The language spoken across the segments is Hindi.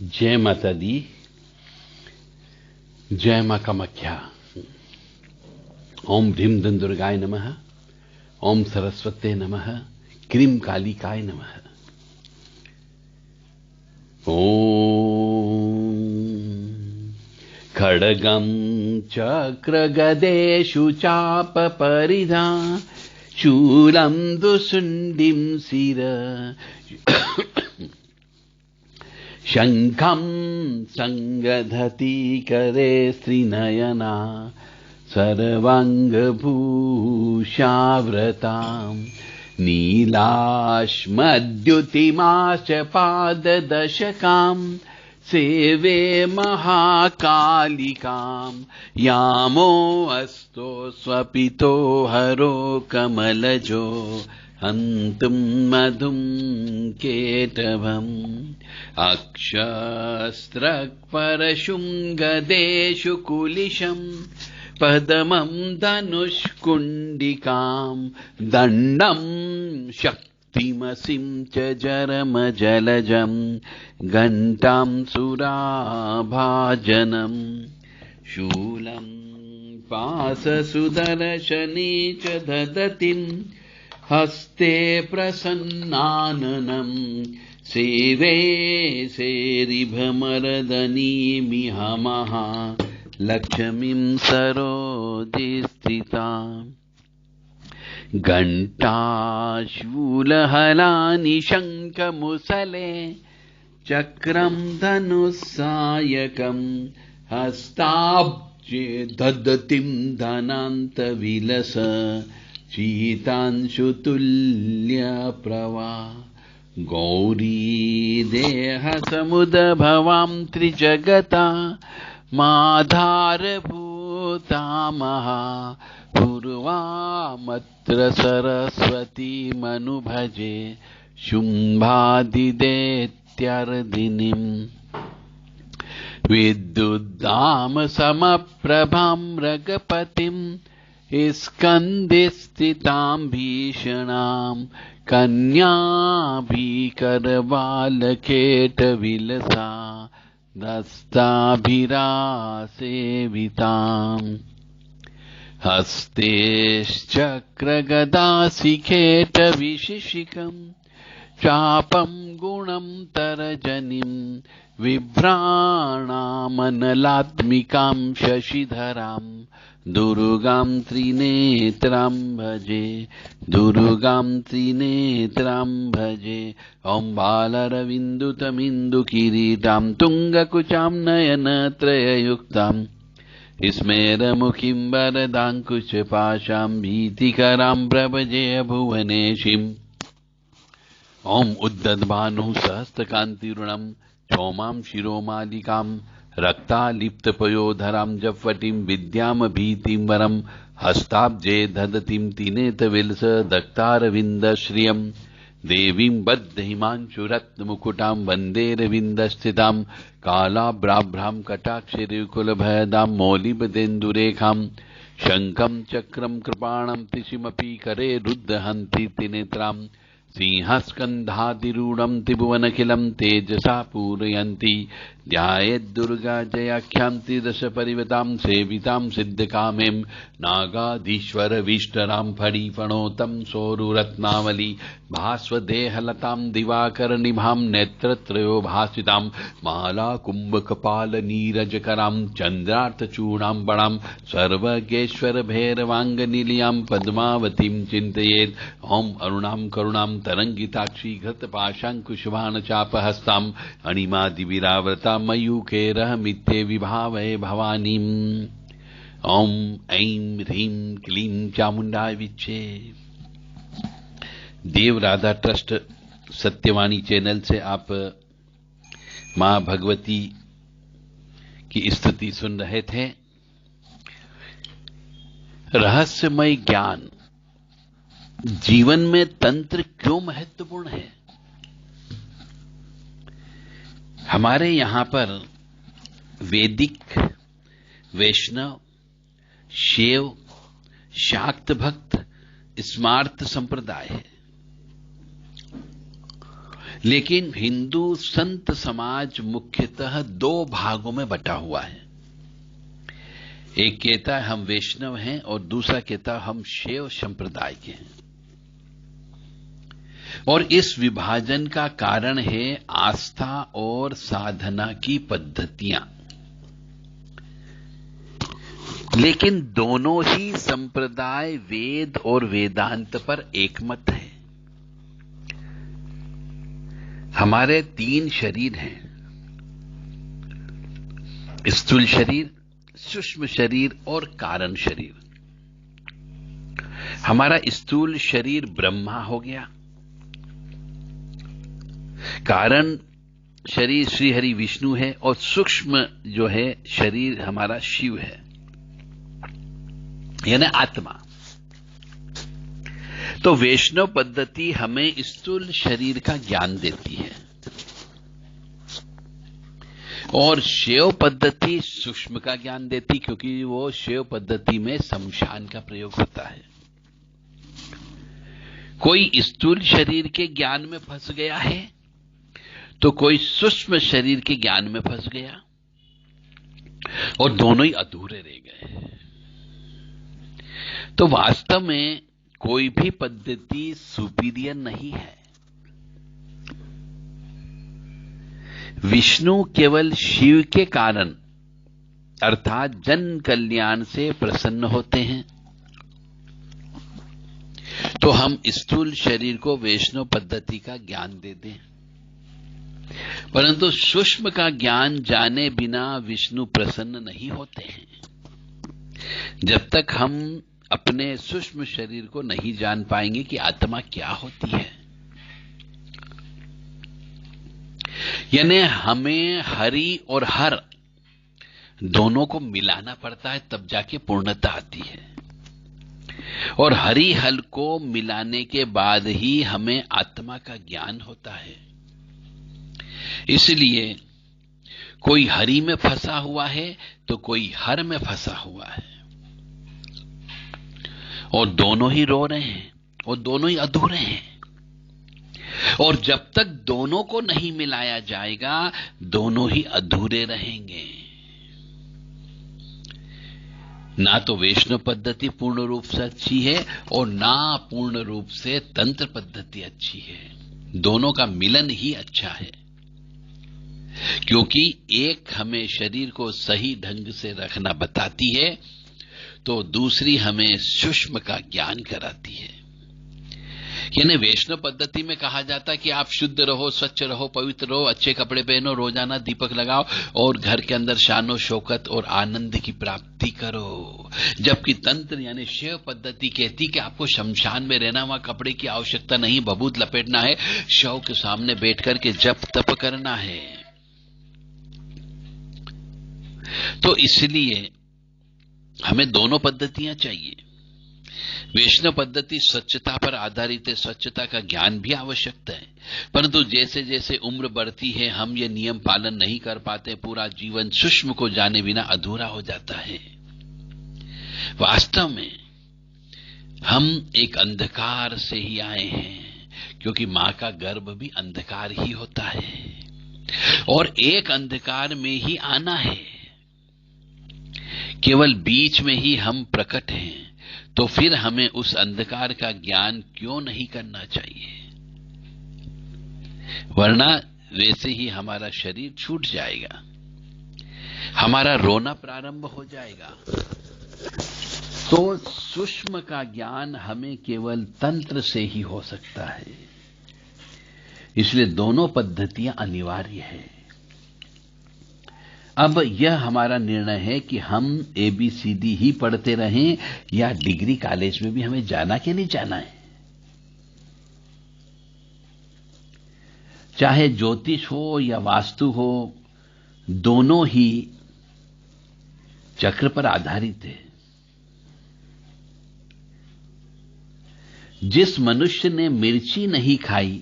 जय माता दी, जय मां कामाख्या। ओम ह्रीं दं दुर्गाय नमः, ओम सरस्वते नमः, क्रीं कालिकाय नमः। ओम खड्गं चक्रगदेषु चापपरिधा शूलं दुशुण्डिं शिर शङ्खं संगधति करे श्रीनयना सर्वाङ्गभूषावृतां नीलाश्मद्युतिमाश्च पाददशकां सेवे महाकालिकां यामो अस्तो स्वपितो हरो कमलजो हन्तुं मधुं केटभम् अक्षस्त्रक्परशुं गदेषु कुलिशं पदमं धनुष्कुण्डिकां दण्डं शक्तिमसिं च जरमजलजं घण्टां सुराभाजनं शूलं पाशसुदर्शने च ददतिं हस्ते प्रसन्नाननं सेवे सेरिभमरदनीमिहमः लक्ष्मीं सरोदे स्थिताम् घण्टाशूलहलानि शङ्खमुसले चक्रं धनुस्सायकं हस्ताब्जे ददतिं धनान्तविलस शीतांशुतुल्यप्रभा गौरी देहसमुद्भवां त्रिजगता माधारभूता महा पूर्वामत्र सरस्वतीमनुभजे शुम्भादिदैत्यर्दिनीम् विद्युद्धाम समप्रभां मृगपतिं स्कन्धे स्थितां भीषणां कन्याभिकरबालकेटविलसा दस्ताभिरासेविताम् हस्तेश्चक्रगदाशिखेटविशिशिकं चापं गुणं तरजनिं बिभ्राणामनलात्मिकां शशिधरां दुर्गां त्रिनेत्रां भजे, दुर्गां त्रिनेत्रां भजे। ॐ बालरविन्दुतमिन्दुकिरीटां तुङ्गकुचां नयनत्रययुक्तां स्मेरमुखीं वरदाङ्कुशपाशां भीतिकरां प्रभजे भुवनेशीम्। ॐ उद्दद्भानुः सहस्रकान्तिरुणं क्षौमां शिरोमालिकां रक्तालिप्तपयोधरां जह्वटीं विद्यामभीतिं वरं हस्ताब्जे दधतीं त्रिनेत्रविलस दत्तारविन्दश्रियं देवीं बद्धहिमांशुरत्नमुकुटां वन्देरविन्दस्थितां कालाभ्राभ्रां कटाक्षिरिकुलभयदां मौलिबदेन्दुरेखां शङ्खं चक्रं कृपाणं त्रिशिमपि करे रुद्धहन्ति त्रिनेत्रां सिंहस्कन्धादिरूढं त्रिभुवनखिलं तेजसा पूरयन्ति ध्यायेद्दुर्गा जयाख्यां त्रिदशपरिवतां सेवितां सिद्धकामें नागाधीश्वरविष्टरां फणिफणोतं सोरुरत्नावली भास्वदेहलतां दिवाकरनिभां नेत्रत्रयो भासितां मालाकुम्भकपालनीरजकरां चन्द्रार्थचूडाम्बरां सर्वज्ञेश्वरभैरवाङ्गनिलयां पद्मावतीं चिन्तयेत्। ॐ अरुणां करुणां तरंगिताक्षी घृतपाशाङ्कुशबाणचापहस्तां अणिमादिविरावृतां मयूखेरहमित्ये विभावये भवानीम्। ॐ ऐं ह्रीं क्लीं चामुण्डाय विच्चे। देव राधा ट्रस्ट सत्यवाणी चैनल से आप मां भगवती की स्तुति सुन रहे थे। रहस्यमय ज्ञान, जीवन में तंत्र क्यों महत्वपूर्ण है? हमारे यहां पर वैदिक, वैष्णव, शैव, शाक्त भक्त स्मार्त संप्रदाय है। लेकिन हिंदू संत समाज मुख्यतः दो भागों में बटा हुआ है। एक कहता है हम वैष्णव हैं और दूसरा कहता है हम शैव संप्रदाय के हैं। और इस विभाजन का कारण है आस्था और साधना की पद्धतियां। लेकिन दोनों ही संप्रदाय वेद और वेदांत पर एकमत है। हमारे तीन शरीर हैं, स्थूल शरीर, सूक्ष्म शरीर और कारण शरीर। हमारा स्थूल शरीर ब्रह्मा हो गया, कारण शरीर श्री हरि विष्णु है और सूक्ष्म जो है शरीर हमारा शिव है, यानी आत्मा। तो वैष्णव पद्धति हमें स्थूल शरीर का ज्ञान देती है और शैव पद्धति सूक्ष्म का ज्ञान देती, क्योंकि वो शैव पद्धति में शमशान का प्रयोग होता है। कोई स्थूल शरीर के ज्ञान में फंस गया है तो कोई सूक्ष्म शरीर के ज्ञान में फंस गया और दोनों ही अधूरे रह गए। तो वास्तव में कोई भी पद्धति सुपीरियर नहीं है। विष्णु केवल शिव के कारण अर्थात जन कल्याण से प्रसन्न होते हैं, तो हम स्थूल शरीर को वैष्णव पद्धति का ज्ञान दे दें, परंतु सूक्ष्म का ज्ञान जाने बिना विष्णु प्रसन्न नहीं होते हैं। जब तक हम अपने सूक्ष्म शरीर को नहीं जान पाएंगे कि आत्मा क्या होती है, यानी हमें हरि और हर दोनों को मिलाना पड़ता है, तब जाके पूर्णता आती है। और हरि हल को मिलाने के बाद ही हमें आत्मा का ज्ञान होता है। इसलिए कोई हरि में फंसा हुआ है तो कोई हर में फंसा हुआ है और दोनों ही रो रहे हैं और दोनों ही अधूरे हैं। और जब तक दोनों को नहीं मिलाया जाएगा दोनों ही अधूरे रहेंगे। ना तो वैष्णव पद्धति पूर्ण रूप से अच्छी है और ना पूर्ण रूप से तंत्र पद्धति अच्छी है। दोनों का मिलन ही अच्छा है, क्योंकि एक हमें शरीर को सही ढंग से रखना बताती है तो दूसरी हमें सूक्ष्म का ज्ञान कराती है। यानी वैष्णव पद्धति में कहा जाता है कि आप शुद्ध रहो, स्वच्छ रहो, पवित्र रहो, अच्छे कपड़े पहनो, रोजाना दीपक लगाओ और घर के अंदर शानो शौकत और आनंद की प्राप्ति करो। जबकि तंत्र यानी शैव पद्धति कहती कि आपको शमशान में रहना, वहां कपड़े की आवश्यकता नहीं, भभूत लपेटना है, शव के सामने बैठ करके जप तप करना है। तो इसलिए हमें दोनों पद्धतियां चाहिए। वैष्णव पद्धति स्वच्छता पर आधारित है, स्वच्छता का ज्ञान भी आवश्यक है, परंतु जैसे जैसे उम्र बढ़ती है हम ये नियम पालन नहीं कर पाते, पूरा जीवन सूक्ष्म को जाने बिना अधूरा हो जाता है। वास्तव में हम एक अंधकार से ही आए हैं, क्योंकि मां का गर्भ भी अंधकार ही होता है और एक अंधकार में ही आना है। केवल बीच में ही हम प्रकट हैं, तो फिर हमें उस अंधकार का ज्ञान क्यों नहीं करना चाहिए, वरना वैसे ही हमारा शरीर छूट जाएगा, हमारा रोना प्रारंभ हो जाएगा। तो सूक्ष्म का ज्ञान हमें केवल तंत्र से ही हो सकता है। इसलिए दोनों पद्धतियां अनिवार्य है। अब यह हमारा निर्णय है कि हम ABCD ही पढ़ते रहें या डिग्री कॉलेज में भी हमें जाना कि नहीं जाना है। चाहे ज्योतिष हो या वास्तु हो, दोनों ही चक्र पर आधारित है। जिस मनुष्य ने मिर्ची नहीं खाई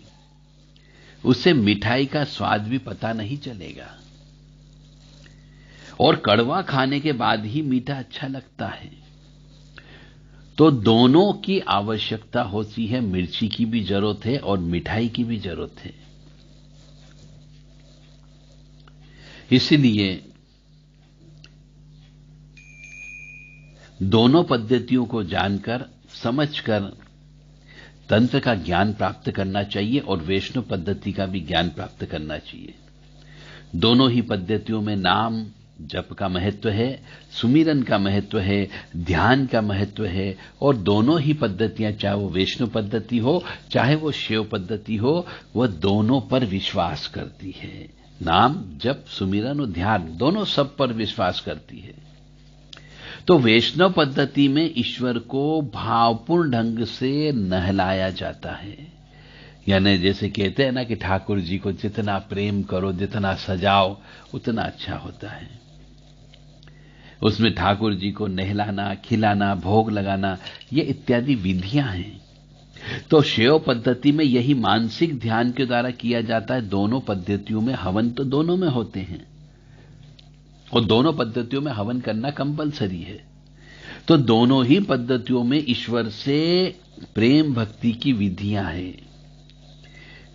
उसे मिठाई का स्वाद भी पता नहीं चलेगा, और कड़वा खाने के बाद ही मीठा अच्छा लगता है। तो दोनों की आवश्यकता होती है, मिर्ची की भी जरूरत है और मिठाई की भी जरूरत है। इसलिए दोनों पद्धतियों को जानकर समझकर तंत्र का ज्ञान प्राप्त करना चाहिए और वैष्णव पद्धति का भी ज्ञान प्राप्त करना चाहिए। दोनों ही पद्धतियों में नाम जप का महत्व है, सुमिरन का महत्व है, ध्यान का महत्व है, और दोनों ही पद्धतियां, चाहे वो वैष्णव पद्धति हो चाहे वो शैव पद्धति हो, वह दोनों पर विश्वास करती है। नाम जप सुमिरन और ध्यान दोनों सब पर विश्वास करती है। तो वैष्णव पद्धति में ईश्वर को भावपूर्ण ढंग से नहलाया जाता है। यानी जैसे कहते हैं ना कि ठाकुर जी को जितना प्रेम करो, जितना सजाओ, उतना अच्छा होता है। उसमें ठाकुर जी को नहलाना, खिलाना, भोग लगाना, ये इत्यादि विधियां हैं। तो शैव पद्धति में यही मानसिक ध्यान के द्वारा किया जाता है। दोनों पद्धतियों में हवन तो दोनों में होते हैं और दोनों पद्धतियों में हवन करना कंपलसरी है। तो दोनों ही पद्धतियों में ईश्वर से प्रेम भक्ति की विधियां हैं।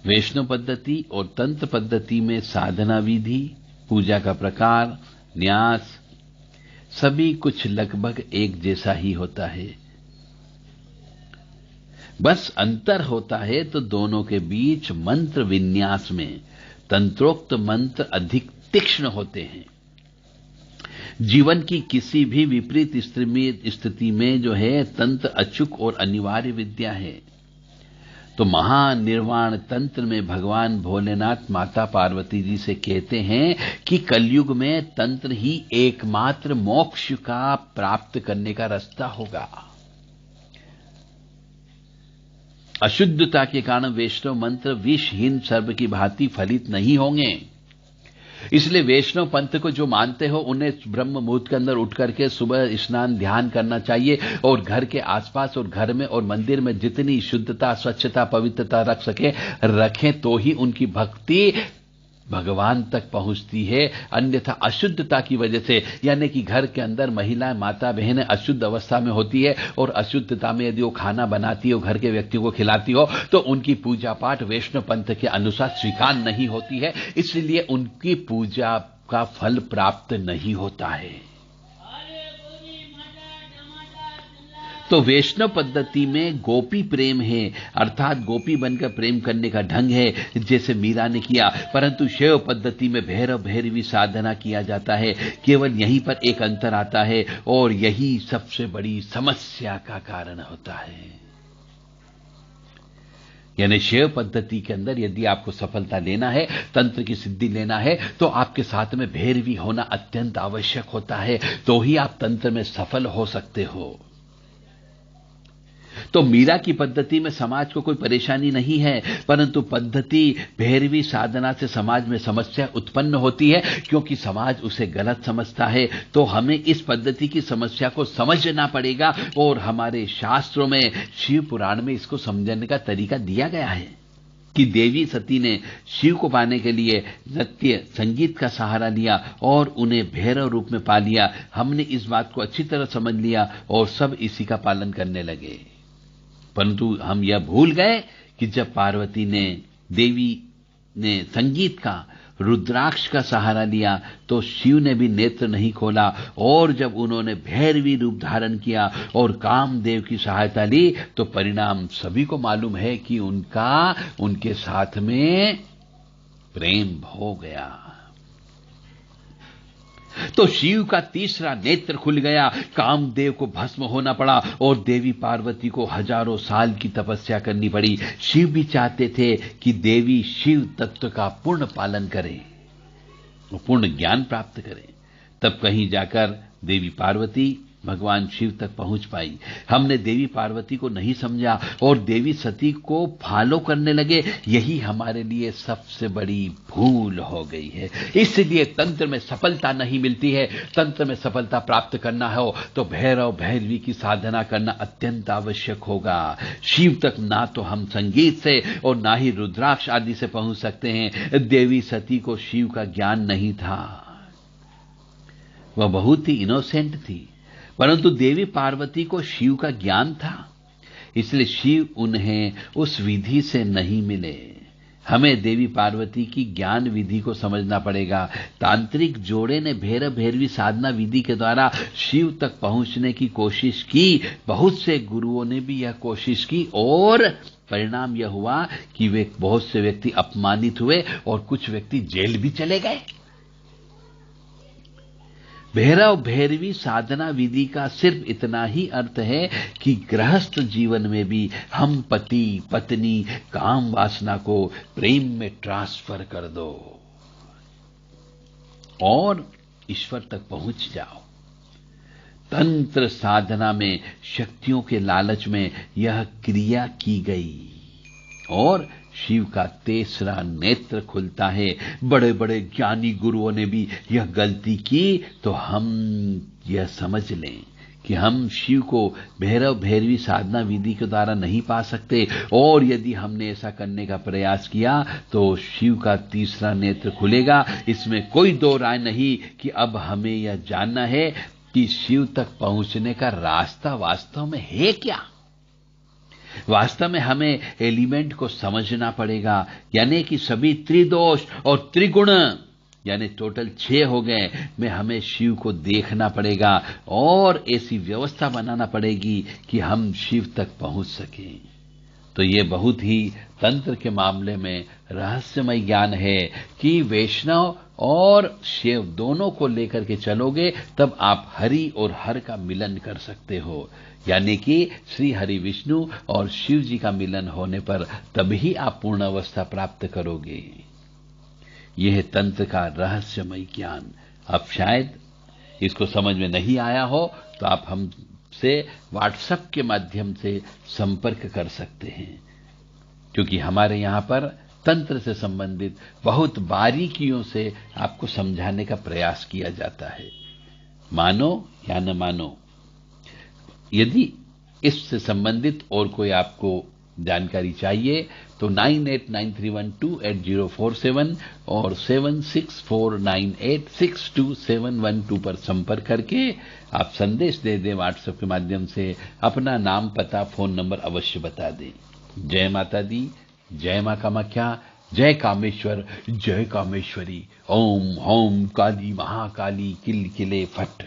वैष्णव पद्धति और तंत्र पद्धति में साधना विधि, पूजा का प्रकार, न्यास, सभी कुछ लगभग एक जैसा ही होता है। बस अंतर होता है तो दोनों के बीच मंत्र विन्यास में तंत्रोक्त मंत्र अधिक तीक्ष्ण होते हैं। जीवन की किसी भी विपरीत स्थिति में जो है तंत्र अचूक और अनिवार्य विद्या है। तो महानिर्वाण तंत्र में भगवान भोलेनाथ माता पार्वती जी से कहते हैं कि कलयुग में तंत्र ही एकमात्र मोक्ष का प्राप्त करने का रास्ता होगा। अशुद्धता के कारण वैष्णव मंत्र विषहीन सर्प की भांति फलित नहीं होंगे। इसलिए वैष्णव पंथ को जो मानते हो उन्हें ब्रह्म मुहूर्त के अंदर उठ करके सुबह स्नान ध्यान करना चाहिए और घर के आसपास और घर में और मंदिर में जितनी शुद्धता, स्वच्छता, पवित्रता रख सके रखें, तो ही उनकी भक्ति भगवान तक पहुंचती है। अन्यथा अशुद्धता की वजह से, यानी कि घर के अंदर महिलाएं, माता बहनें अशुद्ध अवस्था में होती है और अशुद्धता में यदि वो खाना बनाती हो, घर के व्यक्तियों को खिलाती हो, तो उनकी पूजा पाठ वैष्णव पंथ के अनुसार स्वीकार नहीं होती है। इसलिए उनकी पूजा का फल प्राप्त नहीं होता है। तो वैष्णव पद्धति में गोपी प्रेम है, अर्थात गोपी बनकर प्रेम करने का ढंग है, जैसे मीरा ने किया। परंतु शैव पद्धति में भैरव भैरवी साधना किया जाता है। केवल यहीं पर एक अंतर आता है और यही सबसे बड़ी समस्या का कारण होता है। यानी शैव पद्धति के अंदर यदि आपको सफलता लेना है, तंत्र की सिद्धि लेना है, तो आपके साथ में भैरवी होना अत्यंत आवश्यक होता है, तो ही आप तंत्र में सफल हो सकते हो। तो मीरा की पद्धति में समाज को कोई परेशानी नहीं है, परंतु पद्धति भैरवी साधना से समाज में समस्या उत्पन्न होती है, क्योंकि समाज उसे गलत समझता है। तो हमें इस पद्धति की समस्या को समझना पड़ेगा और हमारे शास्त्रों में, शिव पुराण में इसको समझने का तरीका दिया गया है कि देवी सती ने शिव को पाने के लिए नृत्य संगीत का सहारा लिया और उन्हें भैरव रूप में पा लिया। हमने इस बात को अच्छी तरह समझ लिया और सब इसी का पालन करने लगे। परंतु हम यह भूल गए कि जब पार्वती ने, देवी ने संगीत का, रुद्राक्ष का सहारा लिया, तो शिव ने भी नेत्र नहीं खोला। और जब उन्होंने भैरवी रूप धारण किया और कामदेव की सहायता ली, तो परिणाम सभी को मालूम है कि उनके साथ में प्रेम हो गया। तो शिव का तीसरा नेत्र खुल गया, कामदेव को भस्म होना पड़ा और देवी पार्वती को हजारों साल की तपस्या करनी पड़ी। शिव भी चाहते थे कि देवी शिव तत्व का पूर्ण पालन करें, पूर्ण ज्ञान प्राप्त करें, तब कहीं जाकर देवी पार्वती भगवान शिव तक पहुंच पाई। हमने देवी पार्वती को नहीं समझा और देवी सती को फॉलो करने लगे। यही हमारे लिए सबसे बड़ी भूल हो गई है। इसलिए तंत्र में सफलता नहीं मिलती है। तंत्र में सफलता प्राप्त करना हो तो भैरव भैरवी की साधना करना अत्यंत आवश्यक होगा। शिव तक ना तो हम संगीत से और ना ही रुद्राक्ष आदि से पहुंच सकते हैं। देवी सती को शिव का ज्ञान नहीं था, वह बहुत ही इनोसेंट थी, परंतु देवी पार्वती को शिव का ज्ञान था, इसलिए शिव उन्हें उस विधि से नहीं मिले। हमें देवी पार्वती की ज्ञान विधि को समझना पड़ेगा। तांत्रिक जोड़े ने भैरव भैरवी साधना विधि के द्वारा शिव तक पहुंचने की कोशिश की। बहुत से गुरुओं ने भी यह कोशिश की और परिणाम यह हुआ कि वे बहुत से व्यक्ति अपमानित हुए और कुछ व्यक्ति जेल भी चले गए। भैरव भैरवी साधना विधि का सिर्फ इतना ही अर्थ है कि गृहस्थ जीवन में भी हम पति पत्नी काम वासना को प्रेम में ट्रांसफर कर दो और ईश्वर तक पहुंच जाओ। तंत्र साधना में शक्तियों के लालच में यह क्रिया की गई और शिव का तीसरा नेत्र खुलता है। बड़े बड़े ज्ञानी गुरुओं ने भी यह गलती की, तो हम यह समझ लें कि हम शिव को भैरव भैरवी साधना विधि के द्वारा नहीं पा सकते, और यदि हमने ऐसा करने का प्रयास किया तो शिव का तीसरा नेत्र खुलेगा। इसमें कोई दो राय नहीं कि अब हमें यह जानना है कि शिव तक पहुंचने का रास्ता वास्तव में है क्या। वास्तव में हमें एलिमेंट को समझना पड़ेगा, यानी कि सभी त्रिदोष और त्रिगुण यानी टोटल 6 हो गए में हमें शिव को देखना पड़ेगा और ऐसी व्यवस्था बनाना पड़ेगी कि हम शिव तक पहुंच सकें। तो ये बहुत ही तंत्र के मामले में रहस्यमय ज्ञान है कि वैष्णव और शिव दोनों को लेकर के चलोगे तब आप हरि और हर का मिलन कर सकते हो, यानी कि श्री हरि विष्णु और शिव जी का मिलन होने पर तभी आप पूर्ण अवस्था प्राप्त करोगे। यह है तंत्र का रहस्यमय ज्ञान। अब शायद इसको समझ में नहीं आया हो तो आप हमसे व्हाट्सएप के माध्यम से संपर्क कर सकते हैं, क्योंकि हमारे यहां पर तंत्र से संबंधित बहुत बारीकियों से आपको समझाने का प्रयास किया जाता है। मानो या न मानो, यदि इससे संबंधित और कोई आपको जानकारी चाहिए तो 9893128047 और 7649862712 पर संपर्क करके आप संदेश दे दें। व्हाट्सएप के माध्यम से अपना नाम पता फोन नंबर अवश्य बता दें। जय माता दी, जय मां कामाख्या, जय कामेश्वर, जय कामेश्वरी। ओम ओम काली महाकाली किल किले फट।